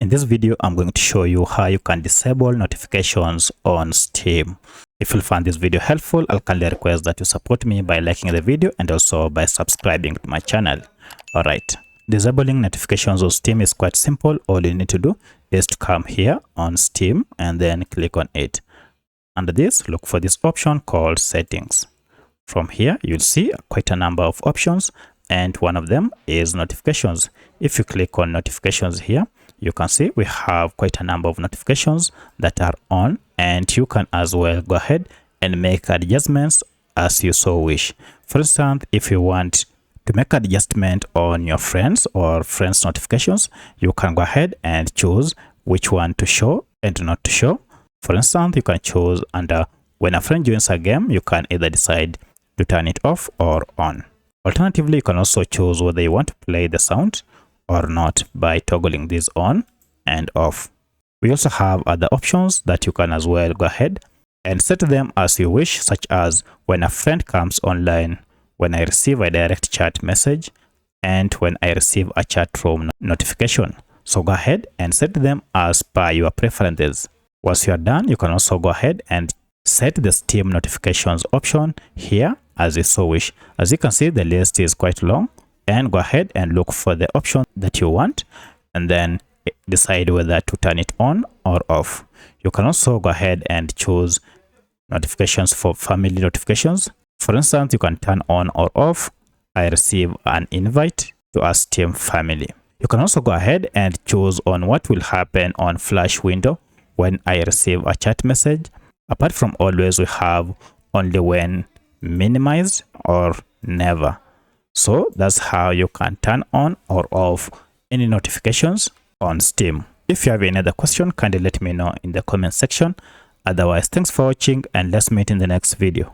In this video, I'm going to show you how you can disable notifications on Steam. If you find this video helpful, I'll kindly request that you support me by liking the video and also by subscribing to my channel. Alright, disabling notifications on Steam is quite simple. All you need to do is to come here on Steam and then click on it. Under this, look for this option called Settings. From here, you'll see quite a number of options, and one of them is notifications. If you click on notifications here, you can see we have quite a number of notifications that are on, and you can as well go ahead and make adjustments as you so wish. For instance, if you want to make an adjustment on your friends or friends notifications, you can go ahead and choose which one to show and not to show. For instance, you can choose under when a friend joins a game, you can either decide to turn it off or on. Alternatively, you can also choose whether you want to play the sound or not by toggling this on and off. We also have other options that you can as well go ahead and set them as you wish, such as when a friend comes online, when I receive a direct chat message, and when I receive a chat room notification. So go ahead and set them as per your preferences. Once you are done, you can also go ahead and set the Steam notifications option here as you so wish. As you can see, the list is quite long, and go ahead and look for the option that you want and then decide whether to turn it on or off. You can also go ahead and choose notifications for family notifications. For instance, you can turn on or off I receive an invite to a Steam family. You can also go ahead and choose on what will happen on flash window when I receive a chat message. Apart from always, we have only when, minimized, or never. So that's how you can turn on or off any notifications on Steam. If you have any other question, kindly let me know in the comment section. Otherwise, thanks for watching and let's meet in the next video.